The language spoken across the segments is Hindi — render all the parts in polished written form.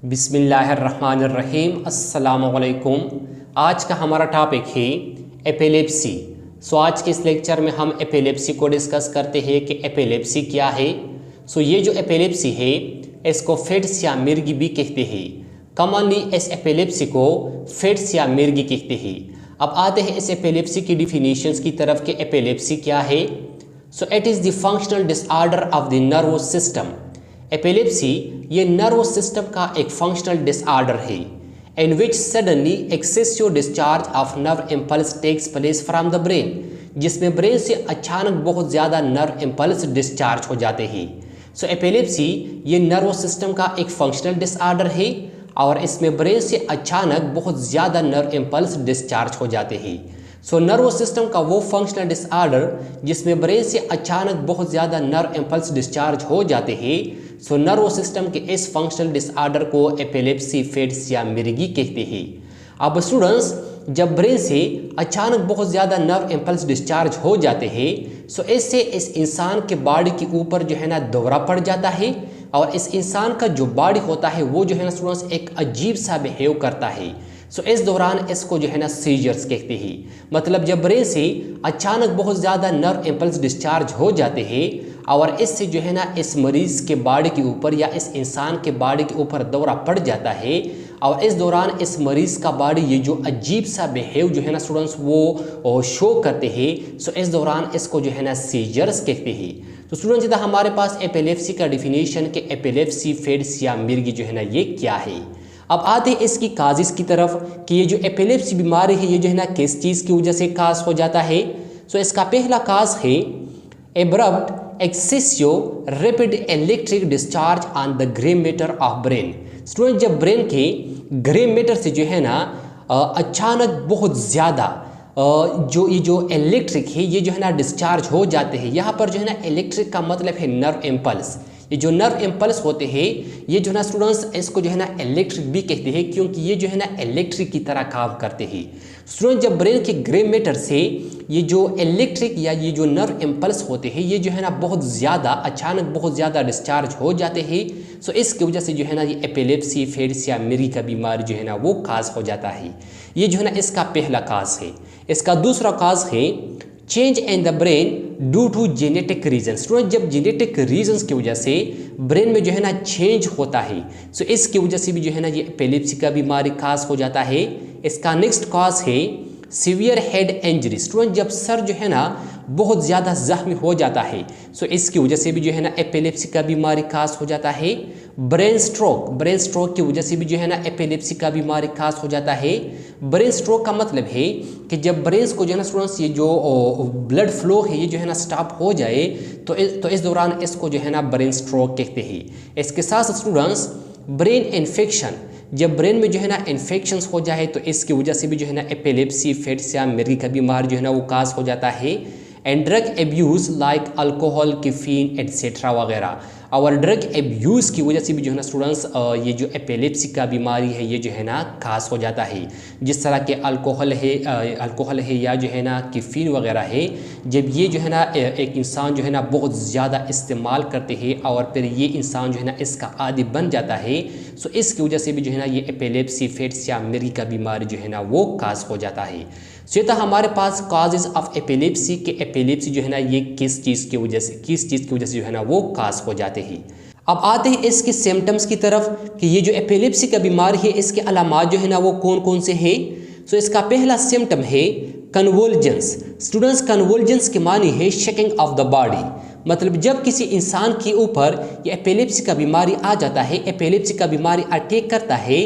बिस्मिल्लाहिर्रहमानिर्रहीम अस्सलामुअलैकुम। आज का हमारा टॉपिक है एपिलेप्सी। आज के इस लेक्चर में हम एपिलेप्सी को डिस्कस करते हैं कि एपिलेप्सी क्या है। ये जो एपिलेप्सी है इसको फिट्स या मिर्गी भी कहते हैं। कॉमनली इस एपिलेप्सी को फिट्स या मिर्गी कहते हैं। अब आते हैं इस एपिलेप्सी की डिफिनीशंस की तरफ कि एपिलेप्सी क्या है। It is the functional disorder of the nervous system. Epilepsy ये नर्वस सिस्टम का एक फंक्शनल डिसऑर्डर है in which suddenly excessive discharge of nerve impulse takes place from the brain, जिसमें ब्रेन से अचानक बहुत ज़्यादा नर्व इम्पल्स डिस्चार्ज हो जाते हैं। एपिलेप्सी ये नर्वस सिस्टम का एक फंक्शनल डिसऑर्डर है और इसमें ब्रेन से अचानक बहुत ज़्यादा नर्व इम्पल्स डिस्चार्ज हो जाते हैं। नर्वस सिस्टम का वो फंक्शनल डिसऑर्डर जिसमें ब्रेन से अचानक बहुत ज़्यादा नर्व इम्पल्स डिस्चार्ज हो जाते हैं। नर्वस सिस्टम के इस फंक्शनल डिसऑर्डर को एपिलेप्सी फिट्स या मिर्गी कहते हैं। अब स्टूडेंट्स, जब ब्रेन से अचानक बहुत ज़्यादा नर्व इम्पल्स डिस्चार्ज हो जाते हैं इससे इस इंसान के बॉडी के ऊपर जो है ना दौरा पड़ जाता है और इस इंसान का जो बॉडी होता है वो जो है ना स्टूडेंट्स एक अजीब सा बिहेव करता है। इस दौरान इसको जो है ना सीजर्स कहते हैं। मतलब जब ब्रेन से अचानक बहुत ज़्यादा नर्व इम्पल्स डिस्चार्ज हो जाते हैं और इससे जो है ना इस मरीज़ के बॉडी के ऊपर या इस इंसान के बॉडी के ऊपर दौरा पड़ जाता है और इस दौरान इस मरीज़ का बॉडी ये जो अजीब सा बिहेव जो है ना स्टूडेंट्स वो शो करते हैं। इस दौरान इसको जो है ना सीजर्स कहते हैं। स्टूडेंट्स, इधर हमारे पास एपिलेप्सी का डिफिनेशन कि एपिलेप्सी फिट्स या मिर्गी जो है ना ये क्या है। अब आते हैं इसकी काजिस की तरफ कि ये जो एपिलेप्सी बीमारी है ये जो है ना किस चीज़ की वजह से काज हो जाता है। इसका पहला काज है abrupt excessive rapid electric discharge on the grey matter of brain. Student, जब ब्रेन के ग्रे मैटर से जो है ना अचानक बहुत ज़्यादा जो इलेक्ट्रिक है ये जो है ना डिस्चार्ज हो जाते हैं। यहाँ पर जो है ना इलेक्ट्रिक का मतलब है नर्व इम्पल्स। ये जो नर्व इम्पल्स होते हैं ये जो है ना स्टूडेंट्स इसको जो है ना इलेक्ट्रिक भी कहते हैं क्योंकि ये जो है ना इलेक्ट्रिक की तरह काम करते हैं। स्टूडेंट, जब ब्रेन के ग्रे मैटर से ये जो इलेक्ट्रिक या ये जो नर्व इम्पल्स होते हैं ये जो है ना बहुत ज़्यादा अचानक बहुत ज़्यादा डिस्चार्ज हो जाते हैं। इसकी वजह से जो है ना ये एपिलेप्सी फिट्स या मिर्गी का बीमारी जो है ना वो काज हो जाता है। ये जो है ना इसका पहला काज है। इसका दूसरा काज है change in the brain due to genetic reason. Student, जब जेनेटिक रीजन्स की वजह से ब्रेन में जो है ना चेंज होता है इसकी वजह से भी जो है ना ये एपिलेप्सी का बीमारी काज हो जाता है। इसका नेक्स्ट काज है सीवियर हेड इंजरी। स्टूडेंट, जब सर जो है ना बहुत ज़्यादा जख्मी हो जाता है इसकी वजह से भी जो है ना एपिलेप्सी का बीमारी काज हो जाता है। ब्रेन स्ट्रोक की वजह से भी जो है ना एपिलेप्सी का बीमारी काज हो जाता है। ब्रेन स्ट्रोक का मतलब है कि जब ब्रेन को जो है ना स्टूडेंट्स ये जो ब्लड फ्लो है ये जो है ना स्टॉप हो जाए तो इस दौरान इसको जो है ना ब्रेन स्ट्रोक कहते हैं। इसके साथ स्टूडेंट्स ब्रेन इन्फेक्शन, जब ब्रेन में जो है ना इन्फेक्शंस हो जाए तो इसकी वजह से भी जो है ना एपिलेप्सी फिट्स या मिर्गी का बीमारी जो है ना वो काज हो जाता है। And drug abuse like alcohol, caffeine etcetera वगैरह। और ड्रग एब्यूज़ की वजह से भी जो है ना स्टूडेंट्स ये जो एपिलेप्सी का बीमारी है ये जो है ना खास हो जाता है। जिस तरह के अल्कोहल है या जो है ना कैफीन वगैरह है, जब ये जो है ना एक इंसान जो है ना बहुत ज़्यादा इस्तेमाल करते हैं और फिर ये इंसान जो है ना इसका आदी बन जाता है इसकी वजह से भी जो है ना ये एपिलेप्सी फिट्स या मिर्गी का बीमारी जो है ना वो काज हो जाता है। तो हमारे पास काजेज ऑफ एपिलेप्सी के एपिलेप्सी जो है ना ये किस चीज़ की वजह से जो है ना वो काज हो जाते हैं। अब आते हैं इसके सिम्टम्स की तरफ कि ये जो एपिलेप्सी का बीमारी है इसके अलामात जो है ना वो कौन कौन से हैं। इसका पहला सिम्टम है कन्वुल्जेंस। स्टूडेंट्स, कन्वुल्जेंस के मानी है शेकिंग ऑफ द बॉडी। मतलब जब किसी इंसान के ऊपर ये एपिलेप्सी का बीमारी आ जाता है, एपिलेप्सी का बीमारी अटैक करता है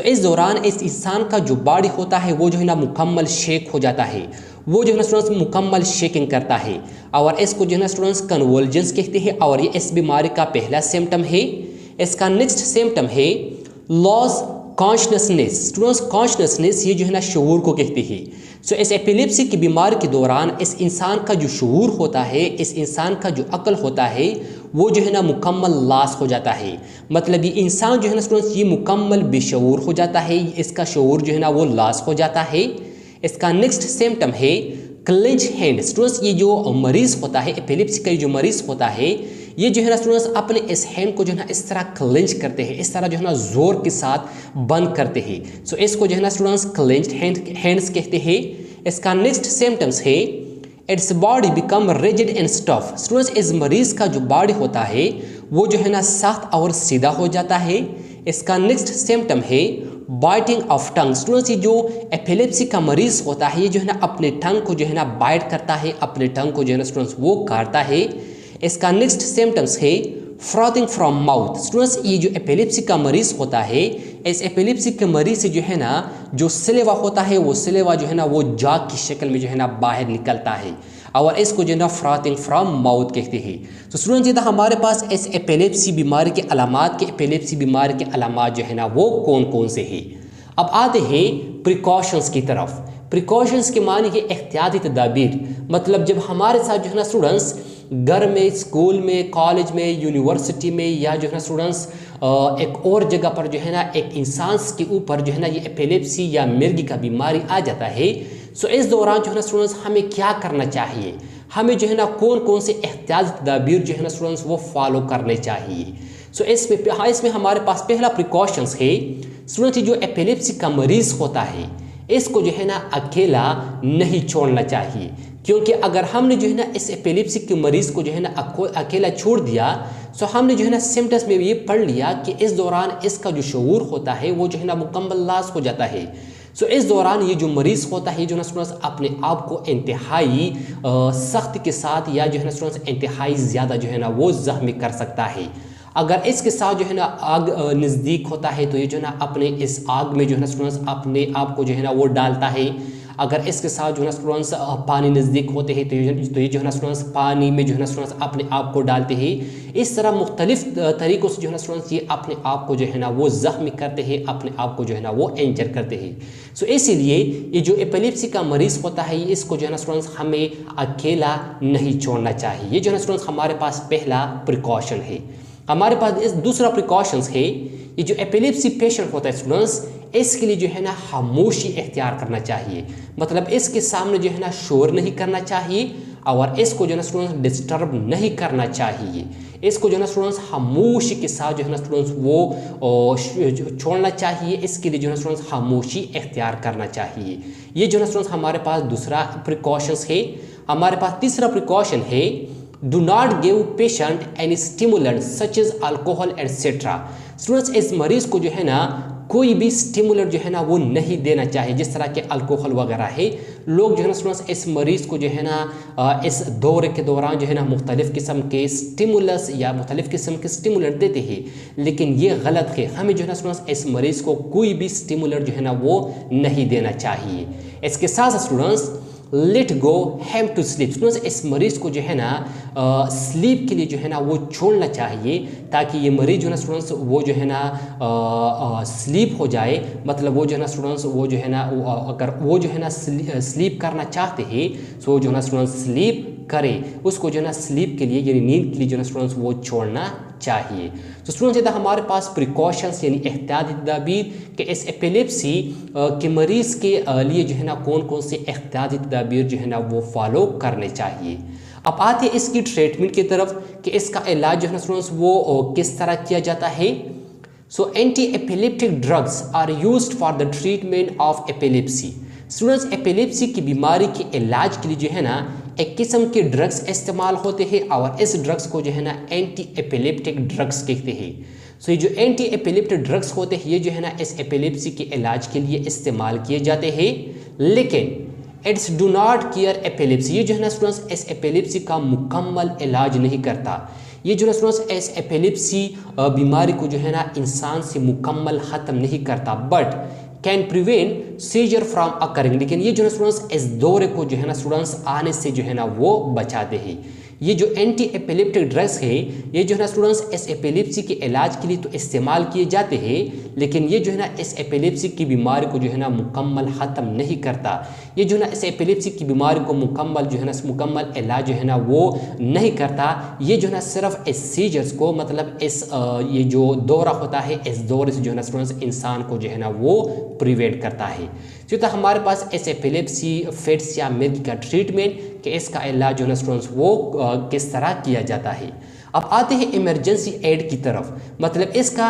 इस दौरान इस इंसान का जो बॉडी होता है वो जो है ना मुकम्मल शेक हो जाता है। वो जो है ना स्टूडेंट्स मुकम्मल शेकिंग करता है और इसको जो है ना स्टूडेंट्स कन्वुल्जेंस कहते हैं और ये इस बीमारी का पहला सिम्टम है। इसका नेक्स्ट सिम्टम है लॉस कॉन्शसनेस। स्टूडेंट्स, कॉन्शसनेस ये जो है ना शऊर को कहते हैं। इस एपिलेप्सी की बीमारी के दौरान इस इंसान का जो शऊर होता है, इस इंसान का जो अक्ल होता है वो जो है ना मुकम्मल लॉस हो जाता है। मतलब ये इंसान जो है ना स्टूडेंट्स ये मुकम्मल बेशऊर हो जाता है, इसका शऊर जो है ना वो लॉस हो जाता है। इसका नेक्स्ट सिम्टम है क्लेंच हैंड। स्टूडेंट्स, ये जो मरीज़ होता है एपिलेप्सी का जो मरीज़ होता है ये जो है ना स्टूडेंट्स अपने इस हैंड को जो है ना इस तरह क्लेंच करते हैं, इस तरह जो है ना जोर के साथ बंद करते हैं। सो इसको जो है ना स्टूडेंट्स क्लेंच्ड हैंड्स कहते हैं। इसका नेक्स्ट सिम्टम्स है its body become rigid and stuff. Students इस मरीज का जो बॉडी होता है वो जो है ना सख्त और सीधा हो जाता है। इसका नेक्स्ट सिम्टम है बाइटिंग ऑफ टंग। स्टूडेंट्स ये जो एपिलेप्सी का मरीज होता है ये जो है ना अपने टंग को जो है ना बाइट करता है, अपने टंग को जो है ना स्टूडेंट्स वो काटता है। इसका नेक्स्ट सिम्टम्स है फ्रॉथिंग फ्रॉम माउथ। स्टूडेंट्स ये जो एपिलेप्सी का मरीज होता है इस एपिलेप्सी के मरीज से जो है ना जो सिलेवा होता है वो सिलेवा जो है ना वो जाग की शक्ल में जो है ना बाहर निकलता है और इसको जो है ना फ्रॉथिंग फ्रॉम माउथ कहते हैं। तो स्टूडेंट ये था हमारे पास इस एपिलेप्सी बीमारी के अलामात के एपिलेप्सी बीमारी के अलामात जो है ना वो कौन कौन से हैं। अब आते हैं प्रिकॉशंस की तरफ। प्रिकॉशंस के माने कि एहतियाती तदाबीर, मतलब जब हमारे साथ जो है ना स्टूडेंट्स घर में, स्कूल में, कॉलेज में, यूनिवर्सिटी में या जो है ना स्टूडेंट्स एक और जगह पर जो है ना एक इंसान के ऊपर जो है ना ये एपिलेप्सी या मिर्गी का बीमारी आ जाता है। सो इस दौरान जो है ना स्टूडेंट्स हमें क्या करना चाहिए, हमें जो है ना कौन कौन से एहतियाती तदाबीर जो है ना स्टूडेंट्स वो फॉलो करने चाहिए। सो इसमें हमारे पास पहला प्रिकॉशंस है स्टूडेंट्स जो एपिलेप्सी का मरीज होता है इसको जो है ना अकेला नहीं छोड़ना चाहिए, क्योंकि अगर हमने जो है ना इस एपिलेप्सी के मरीज को जो है ना अकेला छोड़ दिया तो हमने जो है ना सिम्टम्स में ये पढ़ लिया कि इस दौरान इसका जो शऊर होता है वो जो है ना मुकम्मल लॉस हो जाता है। सो इस दौरान ये जो मरीज होता है जो ना स्टूडेंट्स अपने आप को इंतहाई सख्त के साथ या जो है ना स्टूडेंट्स इंतहाई ज़्यादा जो है ना वो जख्मी कर सकता है। अगर इसके साथ जो है ना आग नज़दीक होता है तो ये जो है ना अपने इस आग में जो है ना स्टूडेंट्स अपने आप को जो है ना वो डालता है। अगर इसके साथ जो है ना स्टूडेंट्स पानी नज़दीक होते हैं तो ये जो है ना स्टूडेंट्स पानी में जो है ना स्टूडेंट्स अपने आप को डालते हैं। इस तरह मुख्तलिफ तरीक़ों से जो है ना स्टूडेंट्स ये अपने आप को जो है ना वो ज़ख्मी करते हैं, अपने आप को जो है ना वो इंजर करते हैं। सो इसीलिए ये जो एपिलेप्सी का मरीज़ होता है इसको जो है ना स्टूडेंट्स हमें अकेला नहीं छोड़ना चाहिए। ये जो है ना स्टूडेंट्स हमारे पास पहला प्रिकॉशन है। हमारे पास इस दूसरा प्रिकॉशंस है ये जो एपिलेप्सी पेशेंट होता है स्टूडेंट्स इसके लिए जो है ना खामोशी इख्तियार करना चाहिए, मतलब इसके सामने जो है ना शोर नहीं करना चाहिए और इसको जो है ना स्टूडेंट्स डिस्टर्ब नहीं करना चाहिए। इसको जो है ना स्टूडेंट्स खामोशी के साथ जो है ना स्टूडेंट्स वो छोड़ना चाहिए। इसके लिए जो है ना स्टूडेंट्स खामोशी इख्तियार करना चाहिए। ये जो है ना स्टूडेंट्स हमारे पास दूसरा प्रिकॉशंस है। हमारे पास तीसरा प्रिकॉशन है do not give patient any stimulant such as alcohol etcetera. Students इस मरीज को जो है ना कोई भी स्टिमुलेंट जो है ना वो नहीं देना चाहिए, जिस तरह के अल्कोहल वगैरह है। लोग जो है ना स्टूडेंट्स इस मरीज़ को जो है ना इस दौरे के दौरान जो है ना मुख्तलिफ़ किस्म के स्टिमुलस या मुख्तलिफ़ किस्म के स्टिमुलेंट देते हैं, लेकिन ये गलत है। हमें जो है ना स्टूडेंट्स इस मरीज़ को कोई भी स्टिमुलेंट जो है ना वो नहीं देना चाहिए। इसके साथ students let go him to sleep. Students इस मरीज़ को जो है ना स्लीप के लिए जो है ना वो छोड़ना चाहिए, ताकि ये मरीज़ जो है ना स्टूडेंट्स वो जो है ना स्लीप हो जाए। मतलब वो जो है ना स्टूडेंट्स वो जो है ना अगर वो जो है ना स्लीप करना चाहते हैं तो वो जो है ना स्टूडेंट्स स्लीप करे, उसको जो है ना स्लीप के लिए यानी नींद के लिए जो है ना स्टूडेंट्स वो छोड़ना चाहिए। तो स्टूडेंट्स ये हमारे पास प्रिकॉशंस यानी एहतियाती तदाबीर कि इस एपिलेप्सी के मरीज़ के लिए जो है ना कौन कौन से एहतियाती तदाबीर जो है ना वो फॉलो करने चाहिए। अब आते हैं इसकी ट्रीटमेंट की तरफ कि इसका इलाज जो है ना स्टूडेंट्स वो किस तरह किया जाता है। So anti epileptic drugs are used for the treatment of epilepsy. Students epilepsy की बीमारी के इलाज के लिए जो है ना एक किस्म के ड्रग्स इस्तेमाल होते हैं और इस ड्रग्स को जो है ना एंटी एपिलेप्टिक ड्रग्स कहते हैं। सो ये जो एंटी एपिलेप्टिक ड्रग्स होते हैं ये जो है ना इस एपिलेप्सी के इलाज के लिए इस्तेमाल किए जाते हैं, लेकिन it's do not care epilepsy. ये जो है ना स्टूडेंट्स इस एपिलेप्सी का मुकम्मल इलाज नहीं करता। ये जो है ना स्टूडेंट्स इस एपिलेप्सी बीमारी को जो है ना इंसान से मुकम्मल ख़त्म नहीं करता, but can prevent seizure from occurring. लेकिन ये जो है स्टूडेंट्स इस दौरे को जो है ना स्टूडेंट्स आने से जो है ना वो बचाते हैं। ये जो एंटी एपिलेप्टिक ड्रग्स है ये जो है ना स्टूडेंट्स इस एपिलेप्सी के इलाज के लिए तो इस्तेमाल किए जाते हैं, लेकिन ये जो है ना इस एपिलेप्सी की बीमारी को जो है ना मुकम्मल ख़त्म नहीं करता। ये जो है ना इस एपिलेप्सी की बीमारी को मुकम्मल जो है ना मुकम्मल इलाज जो है ना वो नहीं करता। ये जो है ना सिर्फ इस सीजर्स को मतलब इस ये जो दौरा होता है इस दौरे से जो है ना स्टूडेंट्स इंसान को जो है ना वो प्रिवेंट करता है। तो हमारे पास इस एपिलेप्सी फिट्स या मिर्गी का ट्रीटमेंट कि इसका इलाज जो है ना स्टूडेंट्स वो किस तरह किया जाता है। अब आते हैं इमरजेंसी एड की तरफ, मतलब इसका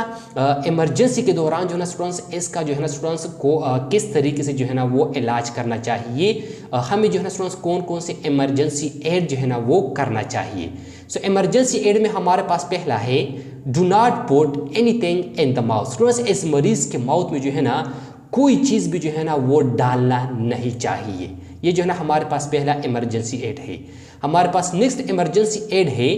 इमरजेंसी के दौरान जो है ना स्टूडेंट्स, इसका जो है ना स्टूडेंट्स को किस तरीके से जो है ना वो इलाज करना चाहिए, हमें जो है ना स्टूडेंट्स कौन कौन से इमरजेंसी एड जो है ना वो करना चाहिए। सो इमरजेंसी एड में हमारे पास पहला है, do not put anything in the mouth. Students इस मरीज के माउथ में जो है ना कोई चीज़ भी जो है ना वो डालना नहीं चाहिए। ये जो है ना हमारे पास पहला इमरजेंसी एड है। हमारे पास नेक्स्ट इमरजेंसी एड है,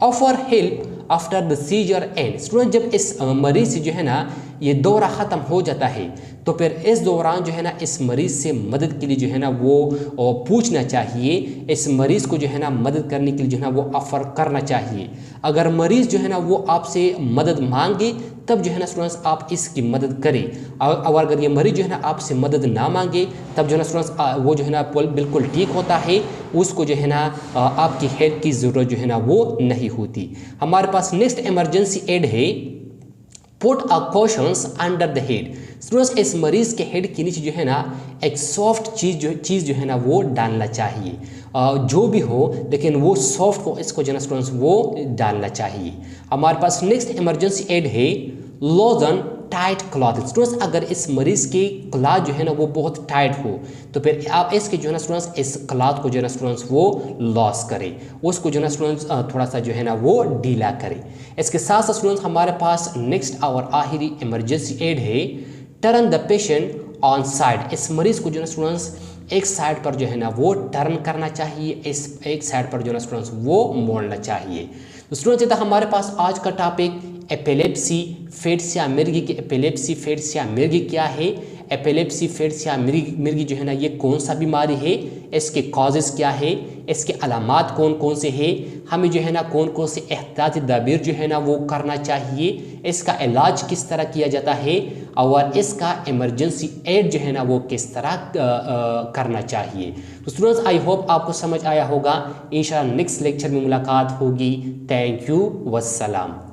offer help after the seizure and. Student जब इस मरीज से जो है ना ये दौरा ख़त्म हो जाता है तो फिर इस दौरान जो है ना इस मरीज़ से मदद के लिए जो है ना वो पूछना चाहिए, इस मरीज़ को जो है ना मदद करने के लिए जो है ना वो ऑफ़र करना चाहिए। अगर मरीज़ जो है ना वो आपसे मदद मांगे तब जो है ना स्टूडेंट्स आप इसकी मदद करें, और अगर ये मरीज़ जो है ना आपसे मदद ना मांगे तब जो है ना स्टूडेंट्स वो जो है ना बिल्कुल ठीक होता है, उसको जो है ना आपकी हेल्प की ज़रूरत जो है ना वो नहीं होती। हमारे पास नेक्स्ट इमरजेंसी एड है, put a cushions under the head. Students इस मरीज़ के हेड के नीचे जो है ना एक सॉफ्ट चीज़ जो है ना वो डालना चाहिए, जो भी हो लेकिन वो सॉफ्ट को इसको जो है ना स्टूडेंट्स वो डालना चाहिए। हमारे पास नेक्स्ट इमरजेंसी एड है, लोजन टाइट क्लॉथ। स्टूडेंट्स अगर इस मरीज़ की क्लॉथ जो है ना वो बहुत टाइट हो तो फिर आप इसके जो है ना स्टूडेंट्स इस क्लॉथ को जो है ना स्टूडेंट्स वो लॉस करें, उसको जो है ना स्टूडेंट्स थोड़ा सा जो है ना वो ढीला करें। इसके साथ साथ स्टूडेंट्स हमारे पास नेक्स्ट और आखिरी इमरजेंसी एड है, turn the patient on side. इस मरीज़ को जो है ना स्टूडेंट्स एक साइड पर जो है ना वो टर्न करना चाहिए, इस एक साइड पर जो है ना स्टूडेंट्स वो मोड़ना चाहिए। तो स्टूडेंट्स ये था हमारे पास आज का टॉपिक, एपिलेप्सी फेट्सिया मिर्गी की। एपिलेप्सी फेट्सिया मिर्गी क्या है, एपिलेप्सी फेट्सिया मिर्गी जो है ना ये कौन सा बीमारी है, इसके कॉजेज़ क्या है, इसके अलामात कौन कौन से हैं, हमें जो है ना कौन कौन से एहतियाती तदबीर जो है ना वो करना चाहिए, इसका इलाज किस तरह किया जाता है, और इसका इमरजेंसी एड जो है ना वो किस तरह करना चाहिए। तो स्टूडेंट्स आई होप आपको समझ आया होगा। इंशाअल्लाह नेक्स्ट लेक्चर में मुलाकात होगी। Thank you, वस्सलाम।